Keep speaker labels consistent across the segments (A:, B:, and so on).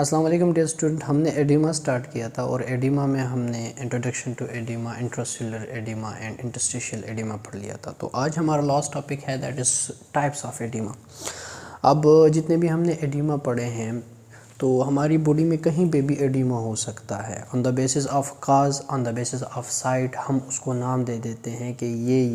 A: अस्सलाम वालेकुम dear student. हमने एडिमा स्टार्ट किया था और एडिमा में हमने introduction to oedema, intracellular oedema and interstitial oedema पढ़ लिया था। तो आज हमारा लास्ट टॉपिक है that is types of oedema. अब जितने भी हमने एडिमा पढ़े हैं तो हमारी बॉडी में कहीं पे भी एडिमा हो सकता है। On the basis of cause, on the basis of site हम उसको नाम दे देते हैं कि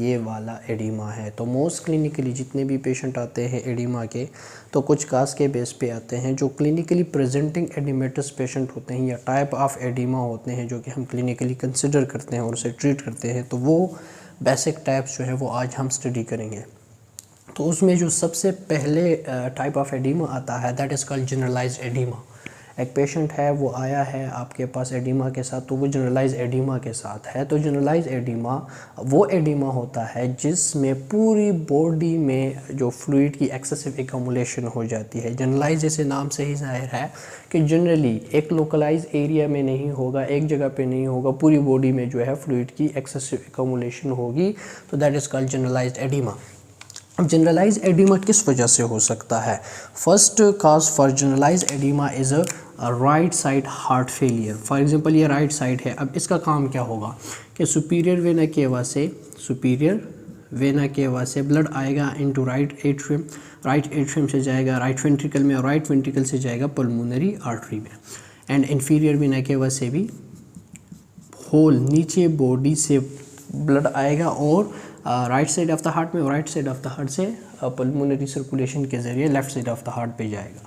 A: ये वाला एडिमा है। तो मोस्ट क्लिनिकली जितने भी पेशेंट आते हैं एडिमा के तो कुछ काज के बेस पे आते हैं। जो क्लिनिकली प्रेजेंटिंग एडिमेटस पेशेंट होते हैं या टाइप ऑफ एडिमा होते हैं जो कि हम क्लिनिकली कंसिडर करते हैं और उसे ट्रीट करते हैं, तो वो बेसिक टाइप्स जो है वो आज हम स्टडी करेंगे। तो उसमें जो सबसे पहले टाइप ऑफ एडिमा आता है that is called generalised oedema. एक पेशेंट है वो आया है आपके पास एडिमा के साथ, तो वो जनरलाइज एडिमा के साथ है। तो जनरलाइज एडिमा वो एडिमा होता है जिसमें पूरी बॉडी में जो फ्लूइड की एक्सेसिव एकमुलेशन हो जाती है। जनरलाइज जैसे नाम से ही जाहिर है कि जनरली एक लोकलाइज एरिया में नहीं होगा, एक जगह पे नहीं होगा, पूरी बॉडी में जो है फ्लूइड की एक्सेसिव एकमुलेशन होगी। तो that is called generalised oedema. अब जनरलाइज एडिमा किस वजह से हो सकता है? First cause for generalise oedema is a right side heart failure. For example ये राइट साइड है। अब इसका काम क्या होगा कि सुपीरियर वेना केवा से ब्लड आएगा इनटू राइट एट्रियम से जाएगा राइट वेंट्रिकल में और राइट वेंट्रिकल से जाएगा पल्मोनरी आर्टरी में। एंड इन्फीरियर वेना केवा से भी होल नीचे बॉडी से ब्लड आएगा और right side of the heart में और right side of the heart से पल्मोनरी सर्कुलेशन के ज़रिए left side of the heart पे जाएगा।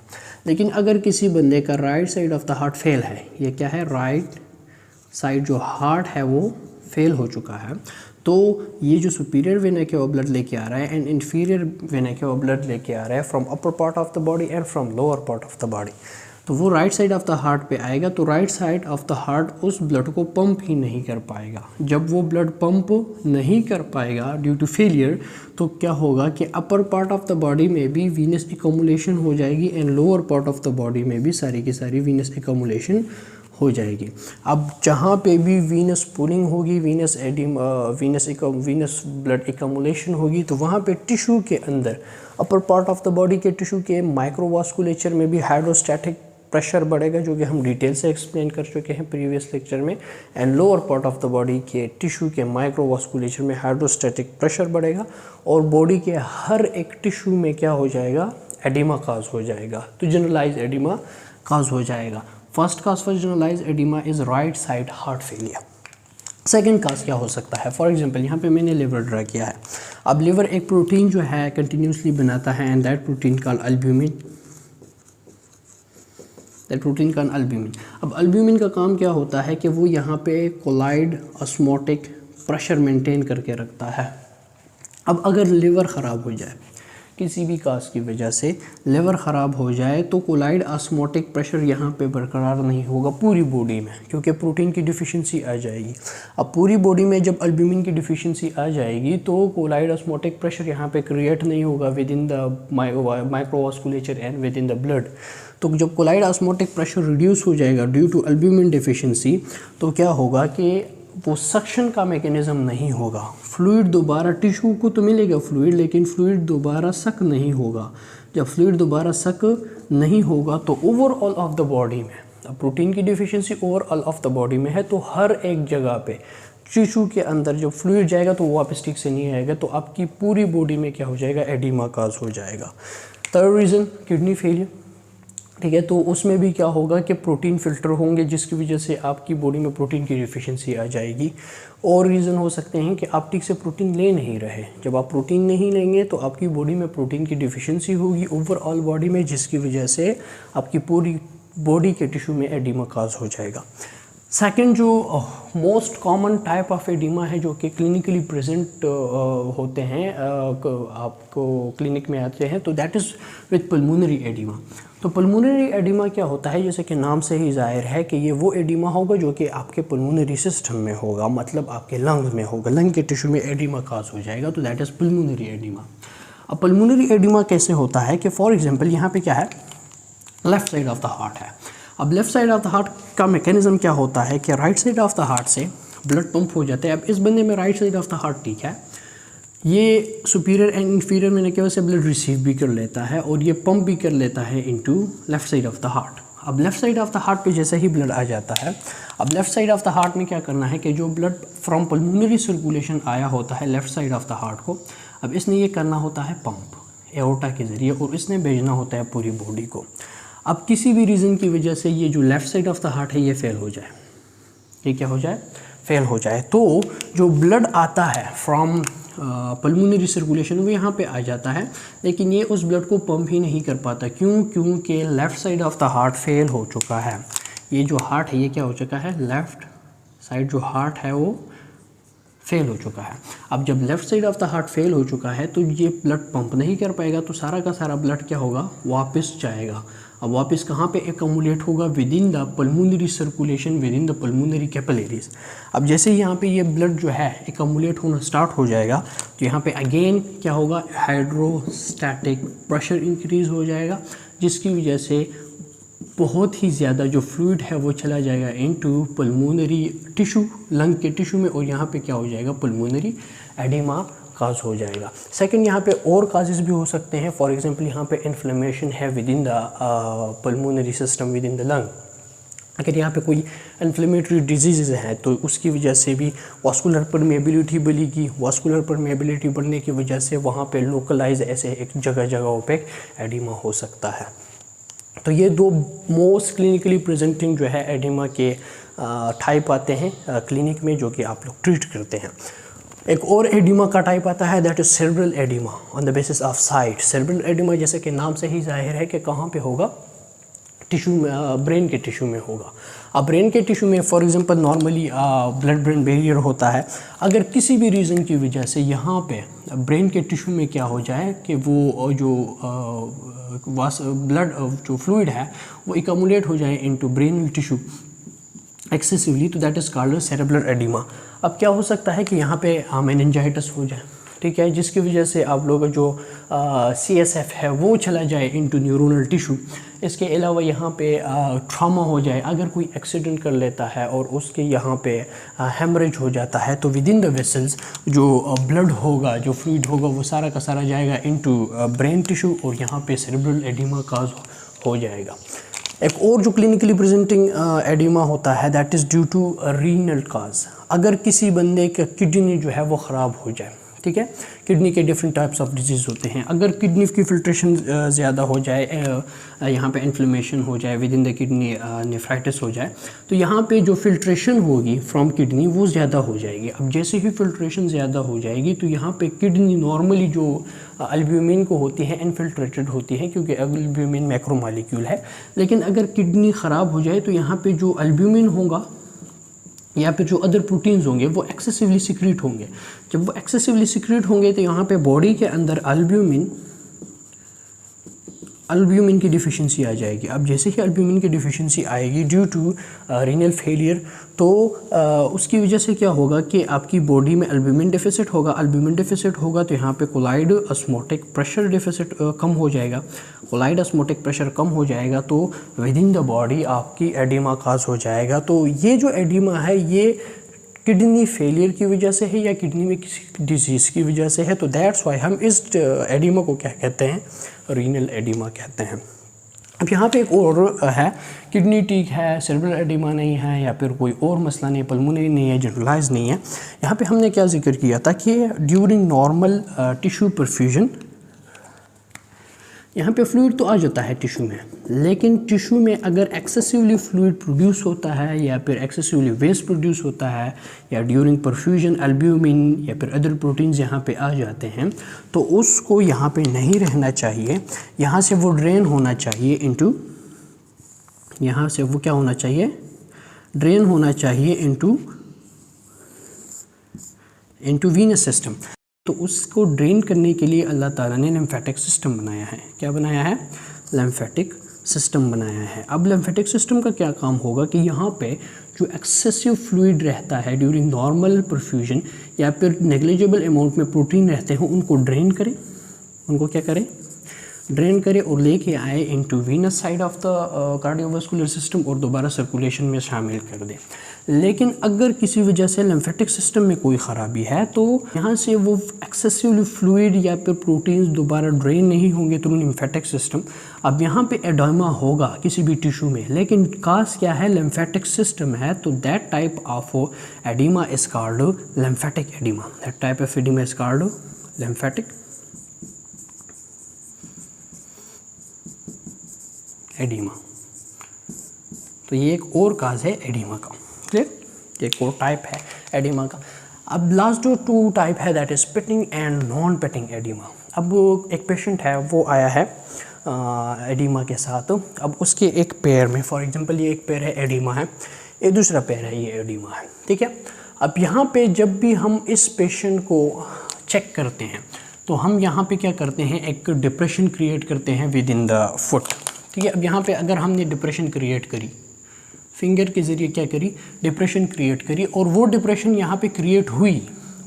A: लेकिन अगर किसी बंदे का right side of the heart fail है, ये क्या है, राइट साइड जो हार्ट है वो फेल हो चुका है, तो ये जो सुपीरियर वेना केवा ब्लड लेके आ रहा है and inferior vena cava blood लेके आ रहा है from upper part of the body and from lower part of the body, तो वो right side of the heart पे आएगा। तो right side of the heart उस ब्लड को पंप ही नहीं कर पाएगा। जब वो ब्लड पंप नहीं कर पाएगा ड्यू टू फेलियर, तो क्या होगा कि upper part of the body में भी वीनस एकमुलेशन हो जाएगी and lower part of the body में भी सारी की सारी वीनस एकमुलेशन हो जाएगी। अब जहाँ पे भी वीनस पुलिंग होगी, वीनस ब्लड एकमुलेशन होगी, तो वहाँ पे टिश्यू के अंदर upper part of the body के टिश्यू के माइक्रोवास्कुलेचर में भी हाइड्रोस्टैटिक प्रेशर बढ़ेगा, जो कि हम डिटेल से एक्सप्लेन कर चुके हैं प्रीवियस लेक्चर में। And lower part of the body के टिश्यू के माइक्रोवास्कुलेचर में हाइड्रोस्टैटिक प्रेशर बढ़ेगा और बॉडी के हर एक टिश्यू में क्या हो जाएगा, एडिमा काज हो जाएगा। तो जनरलाइज एडिमा काज हो जाएगा। First cause for generalise oedema is right side heart failure. Second cause क्या हो सकता है? फॉर एग्जाम्पल यहाँ पे मैंने लिवर ड्रा किया है। अब लिवर एक प्रोटीन जो है कंटिन्यूसली बनाता है and that protein called albumin. Protein का अल्ब्यूमिन। अब अल्ब्यूमिन का काम क्या होता है कि वो यहाँ पे कोलाइड ऑस्मोटिक प्रेशर मेंटेन करके रखता है। अब अगर लिवर ख़राब हो जाए, किसी भी काज की वजह से लिवर ख़राब हो जाए, तो कोलाइड ऑस्मोटिक प्रेशर यहाँ पे बरकरार नहीं होगा पूरी बॉडी में, क्योंकि प्रोटीन की डिफिशिएंसी आ जाएगी। अब पूरी बॉडी में जब अल्ब्यूमिन की डिफिशिएंसी आ जाएगी तो कोलाइड ऑस्मोटिक प्रेशर यहाँ पे क्रिएट नहीं होगा within the microvasculature and within the blood. तो जब कोलाइड ऑस्मोटिक प्रेशर रिड्यूस हो जाएगा ड्यू टू अल्ब्यूमिन डिफिशिएंसी, तो क्या होगा कि वो सक्शन का मैकेनिज़्म नहीं होगा। फ्लूइड दोबारा टिश्यू को तो मिलेगा फ्लूइड, लेकिन फ्लूइड दोबारा सक नहीं होगा। जब फ्लूइड दोबारा सक नहीं होगा तो ओवरऑल ऑफ द बॉडी में, अब प्रोटीन की deficiency overall of the body में है, तो हर एक जगह पे टिश्यू के अंदर जब फ्लूइड जाएगा तो वो वापस ठीक से नहीं आएगा, तो आपकी पूरी बॉडी में क्या हो जाएगा, एडिमा काज हो जाएगा। थर्ड रीज़न किडनी फेलियर, ठीक है। तो उसमें भी क्या होगा कि प्रोटीन फिल्टर होंगे जिसकी वजह से आपकी बॉडी में प्रोटीन की डिफिशिएंसी आ जाएगी। और रीज़न हो सकते हैं कि आप ठीक से प्रोटीन ले नहीं रहे। जब आप प्रोटीन नहीं लेंगे तो आपकी बॉडी में प्रोटीन की डिफिशिएंसी होगी ओवरऑल बॉडी में, जिसकी वजह से आपकी पूरी बॉडी के टिश्यू में एडिमा काज हो जाएगा। सेकंड जो most common type of oedema है जो कि क्लिनिकली प्रेजेंट होते हैं, आपको क्लिनिक में आते हैं, तो that is with pulmonary oedema. तो पल्मोनरी एडिमा क्या होता है, जैसे कि नाम से ही जाहिर है कि ये वो एडिमा होगा जो कि आपके पल्मोनरी सिस्टम में होगा, मतलब आपके लंग्स में होगा, लंग के टिश्यू में एडिमा काज हो जाएगा, तो दैट इज़ पल्मोनरी एडिमा। अब पल्मोनरी एडिमा कैसे होता है कि फॉर एग्जांपल यहाँ पे क्या है, left side of the heart है। अब left side of the heart का मैकेनिज़्म क्या होता है कि right side of the heart से ब्लड पंप हो जाता है। अब इस बंदे में right side of the heart ठीक है, ये सुपीरियर एंड इन्फीरियर में केवल से ब्लड रिसीव भी कर लेता है और ये पंप भी कर लेता है into left side of the heart. अब left side of the heart पे जैसे ही ब्लड आ जाता है, अब left side of the heart में क्या करना है कि जो ब्लड फ्रॉम पल्मोनरी सर्कुलेशन आया होता है left side of the heart को, अब इसने ये करना होता है पंप एओर्टा के ज़रिए और इसने भेजना होता है पूरी बॉडी को। अब किसी भी रीज़न की वजह से ये जो left side of the heart है ये फेल हो जाए, ये क्या हो जाए, फेल हो जाए, तो जो ब्लड आता है फ्रॉम पल्मोनरी सर्कुलेशन वो यहाँ पे आ जाता है, लेकिन ये उस ब्लड को पंप ही नहीं कर पाता। क्यों? क्योंकि left side of the heart fail हो चुका है। ये जो हार्ट है ये क्या हो चुका है, लेफ़्ट साइड जो हार्ट है वो फेल हो चुका है। अब जब left side of the heart fail हो चुका है तो ये ब्लड पंप नहीं कर पाएगा, तो सारा का सारा ब्लड क्या होगा, वापस जाएगा। अब वापस कहाँ पे एकमुलेट होगा, within the pulmonary circulation, with in the pulmonary capillaries. अब जैसे ही यहाँ पे ये ब्लड जो है एकमुलेट होना स्टार्ट हो जाएगा तो यहाँ पे अगेन क्या होगा, हाइड्रोस्टैटिक प्रेशर इंक्रीज़ हो जाएगा, जिसकी वजह से बहुत ही ज़्यादा जो फ्लूइड है वो चला जाएगा इनटू पल्मोनरी टिश्यू, लंग के टिश्यू में, और यहाँ पे क्या हो जाएगा, पल्मोनरी एडिमा काज हो जाएगा। सेकंड, यहाँ पे और काजेस भी हो सकते हैं। फॉर एग्जांपल यहाँ पे इन्फ्लेमेशन है with in the pulmonary system, with in the lung. अगर यहाँ पे कोई इन्फ्लेमेटरी डिजीज़ हैं तो उसकी वजह से भी वास्कुलर परमेबिलिटी बढ़ेगी। वास्कुलर परमेबिलिटी बढ़ने की वजह से वहाँ पे लोकलाइज ऐसे एक जगहों पे एडिमा हो सकता है। तो ये दो मोस्ट क्लिनिकली प्रेजेंटिंग जो है एडिमा के टाइप आते हैं क्लिनिक में, जो कि आप लोग ट्रीट करते हैं। एक और एडिमा का टाइप आता है, that is cerebral oedema on the basis of site. Cerebral oedema जैसे कि नाम से ही जाहिर है कि कहाँ पे होगा, टिश्यू में, ब्रेन के टिश्यू में होगा। अब ब्रेन के टिश्यू में for example normally blood brain barrier होता है। अगर किसी भी रीज़न की वजह से यहाँ पे ब्रेन के टिश्यू में क्या हो जाए कि वो जो ब्लड जो फ्लूइड है वो एकमुलेट हो जाए इनटू ब्रेन टिश्यू एक्सेसिवली, तो that is called cerebral oedema. अब क्या हो सकता है कि यहाँ पे मेनिंजाइटिस हो जाए, ठीक है, जिसकी वजह से आप लोग जो CSF है वो चला जाए इनटू न्यूरोनल टिश्यू। इसके अलावा यहाँ पे ट्रॉमा हो जाए, अगर कोई एक्सीडेंट कर लेता है और उसके यहाँ पे हेमरेज हो जाता है, तो विद इन द वेसल्स जो ब्लड होगा, जो फ्लूइड होगा, वो सारा का सारा जाएगा इनटू ब्रेन टिश्यू और यहाँ पे सेरेब्रल एडिमा काज हो जाएगा। एक और जो क्लिनिकली प्रेजेंटिंग एडिमा होता है, that is due to renal cause. अगर किसी बंदे का किडनी जो है वो ख़राब हो जाए, ठीक है, किडनी के डिफरेंट टाइप्स ऑफ डिजीज़ होते हैं। अगर किडनी की फिल्ट्रेशन ज़्यादा हो जाए, यहाँ पे इन्फ्लेमेशन हो जाए, with in the kidney nephritis हो जाए, तो यहाँ पे जो फिल्ट्रेशन होगी फ्रॉम किडनी वो ज़्यादा हो जाएगी। अब जैसे ही फिल्ट्रेशन ज़्यादा हो जाएगी तो यहाँ पे किडनी नॉर्मली जो एल्ब्यूमिन को होती है इनफिल्ट्रेटेड होती है, क्योंकि एल्ब्यूमिन मैक्रोमॉलिक्यूल है। लेकिन अगर किडनी ख़राब हो जाए तो यहाँ पे जो एल्ब्यूमिन होगा या फिर जो अदर प्रोटीन्स होंगे वो एक्सेसिवली सिक्रीट होंगे। जब वो एक्सेसिवली सिक्रीट होंगे तो यहाँ पे बॉडी के अंदर एल्ब्यूमिन की डिफिशिएंसी आ जाएगी। अब जैसे ही एल्ब्यूमिन की डिफिशिएंसी आएगी ड्यू टू रीनल फेलियर, तो उसकी वजह से क्या होगा कि आपकी बॉडी में एल्ब्यूमिन डेफिसिट होगा। एल्ब्यूमिन डेफिसिट होगा तो यहाँ पे कोलाइड ऑस्मोटिक प्रेशर डेफिसिट कम हो जाएगा। कोलाइड ऑस्मोटिक प्रेशर कम हो जाएगा तो विद इन द बॉडी आपकी एडिमा काज हो जाएगा। तो ये जो एडिमा है ये किडनी फेलियर की वजह से है या किडनी में किसी डिजीज़ की वजह से है, तो दैट्स वाई हम इस एडिमा को क्या कहते हैं, रीनल एडिमा कहते हैं। अब यहाँ पे एक और है, किडनी ठीक है, सेरेब्रल एडिमा नहीं है या फिर कोई और मसला नहीं, पल्मोनरी नहीं है, जनरलाइज नहीं है। यहाँ पे हमने क्या जिक्र किया था कि ड्यूरिंग नॉर्मल टिश्यू परफ्यूजन यहाँ पे फ्लूइड तो आ जाता है टिश्यू में, लेकिन टिश्यू में अगर एक्सेसिवली फ्लूइड प्रोड्यूस होता है या फिर एक्सेसिवली वेस्ट प्रोड्यूस होता है या ड्यूरिंग परफ्यूजन एल्ब्यूमिन या फिर अदर प्रोटीन्स यहाँ पे आ जाते हैं, तो उसको यहाँ पे नहीं रहना चाहिए। यहाँ से वो ड्रेन होना चाहिए इनटू, यहाँ से वो क्या होना चाहिए, ड्रेन होना चाहिए इनटू वीनस सिस्टम। तो उसको ड्रेन करने के लिए अल्लाह ताला ने लिम्फेटिक सिस्टम बनाया है। क्या बनाया है, लिम्फेटिक सिस्टम बनाया है। अब लिम्फेटिक सिस्टम का क्या काम होगा कि यहाँ पे जो एक्सेसिव फ्लूइड रहता है ड्यूरिंग नॉर्मल परफ्यूजन या फिर नेग्लिजिबल अमाउंट में प्रोटीन रहते हैं उनको ड्रेन करें, उनको क्या करें, ड्रेन करे और लेके आए into Venus side of the cardiovascular system और दोबारा सर्कुलेशन में शामिल कर दे। लेकिन अगर किसी वजह से लिम्फेटिक सिस्टम में कोई ख़राबी है तो यहाँ से वो एक्सेसिवली फ्लूइड या फिर प्रोटीन्स दोबारा ड्रेन नहीं होंगे थ्रू लिम्फेटिक सिस्टम। अब यहाँ पे एडिमा होगा किसी भी टिश्यू में, लेकिन काज क्या है, लिम्फेटिक सिस्टम है, तो that type of oedema is called lymphatic oedema. That type of oedema is called lymphatic oedema. तो ये एक और काज है एडिमा का, क्लियर, एक और टाइप है एडिमा का। अब लास्ट जो 2 टाइप है that is pitting and non pitting oedema. अब एक पेशेंट है वो आया है एडिमा के साथ, अब उसके एक पैर में, फॉर एग्जांपल ये एक पैर है एडिमा है, ये दूसरा पैर है ये एडिमा है, ठीक है। अब यहाँ पे जब भी हम इस पेशेंट को चेक करते हैं तो हम यहाँ पे क्या करते हैं, एक डिप्रेशन क्रिएट करते हैं विद इन द फुट, ठीक है। अब यहाँ पे अगर हमने डिप्रेशन क्रिएट करी, फिंगर के ज़रिए क्या करी, डिप्रेशन क्रिएट करी, और वो डिप्रेशन यहाँ पे क्रिएट हुई,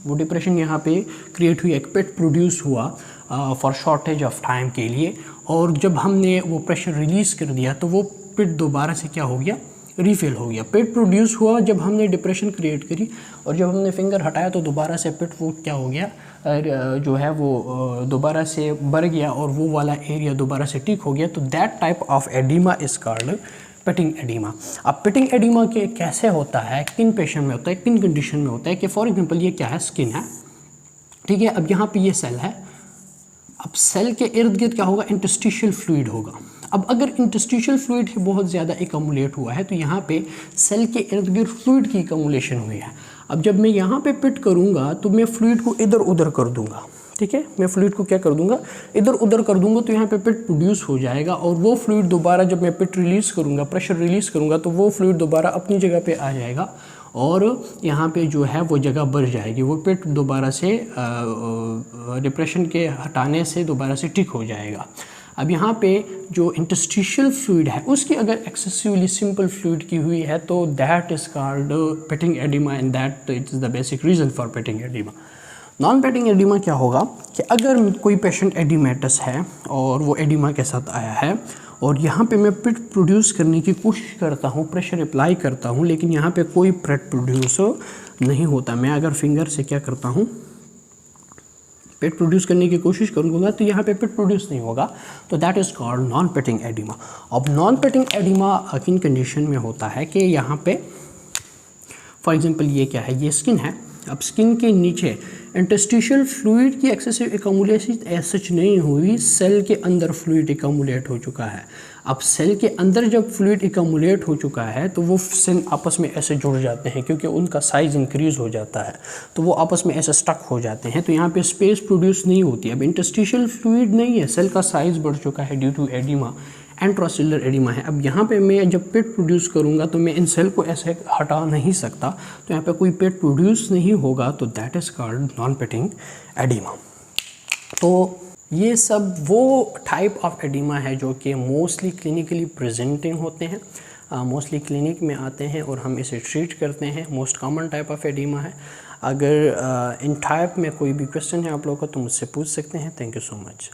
A: वो डिप्रेशन यहाँ पे क्रिएट हुई, एक पिट प्रोड्यूस हुआ फॉर शॉर्टेज ऑफ टाइम के लिए, और जब हमने वो प्रेशर रिलीज़ कर दिया तो वो पिट दोबारा से क्या हो गया, रीफिल हो गया। पिट प्रोड्यूस हुआ जब हमने डिप्रेशन क्रिएट करी, और जब हमने फिंगर हटाया तो दोबारा से पिट वो क्या हो गया, जो है वो दोबारा से बढ़ गया और वो वाला एरिया दोबारा से ठीक हो गया। तो that type of oedema is called pitting oedema. अब पिटिंग एडिमा के कैसे होता है, किन पेशेंट में होता है, किन कंडीशन में होता है, कि फॉर एग्जांपल ये क्या है, स्किन है, ठीक है। अब यहाँ पे ये सेल है, अब सेल के इर्द गिर्द क्या होगा, इंटरस्टिशियल फ्लूइड होगा। अब अगर इंटरस्टिशियल फ्लूइड बहुत ज़्यादा एकमुलेट हुआ है तो यहाँ पे सेल के इर्द गिर्द फ्लूइड की एकमुलेशन हुई है। अब जब मैं यहाँ पे पिट करूँगा तो मैं फ्लूइड को इधर उधर कर दूँगा, ठीक है, मैं फ्लूइड को क्या कर दूँगा, इधर उधर कर दूँगा, तो यहाँ पे पिट प्रोड्यूस हो जाएगा, और वो फ्लूइड दोबारा जब मैं पिट रिलीज़ करूँगा, प्रेशर रिलीज़ करूँगा, तो वो फ्लूइड दोबारा अपनी जगह पे आ जाएगा, और यहाँ पे जो है वो जगह बढ़ जाएगी, वो पिट दोबारा से डिप्रेशन के हटाने से दोबारा से ठीक हो जाएगा। अब यहाँ पे जो इंटरस्टिशियल फ्लूइड है उसकी अगर एक्सेसिवली सिंपल फ्लूइड की हुई है तो that is called pitting oedema, and that it is the basic reason for pitting oedema. Non pitting oedema क्या होगा कि अगर कोई पेशेंट एडिमेटस है और वो एडिमा के साथ आया है, और यहाँ पे मैं पिट प्रोड्यूस करने की कोशिश करता हूँ, प्रेशर अप्लाई करता हूँ, लेकिन यहाँ पे कोई पिट प्रोड्यूस नहीं होता। मैं अगर फिंगर से क्या करता हूँ, पिट प्रोड्यूस करने की कोशिश करूँगा तो यहाँ पे पिट प्रोड्यूस नहीं होगा, तो that is called non pitting oedema. अब नॉन पिटिंग एडिमा किन कंडीशन में होता है कि यहाँ पे फॉर एग्जांपल ये क्या है, ये स्किन है, अब स्किन के नीचे इंटरस्टिशियल फ्लूइड की एक्सेसिव एकमुलेशन सच नहीं हुई, सेल के अंदर फ्लूइड एकमुलेट हो चुका है। अब सेल के अंदर जब फ्लूइड एकमुलेट हो चुका है तो वो सेल आपस में ऐसे जुड़ जाते हैं, क्योंकि उनका साइज़ इंक्रीज़ हो जाता है, तो वो आपस में ऐसे स्टक हो जाते हैं, तो यहाँ पे स्पेस प्रोड्यूस नहीं होती। अब इंटरस्टिशियल फ्लूइड नहीं है, सेल का साइज़ बढ़ चुका है due to oedema, intracellular oedema है। अब यहाँ पे मैं जब पिट प्रोड्यूस करूँगा तो मैं इन सेल को ऐसे हटा नहीं सकता, तो यहाँ पे कोई पिट प्रोड्यूस नहीं होगा, तो that is called non pitting oedema. तो ये सब वो टाइप ऑफ एडिमा है जो कि मोस्टली क्लिनिकली प्रेजेंटिंग होते हैं, मोस्टली क्लिनिक में आते हैं और हम इसे ट्रीट करते हैं। Most common type of oedema है। अगर इन टाइप में कोई भी क्वेश्चन है आप लोगों का तो मुझसे पूछ सकते हैं। Thank you so much.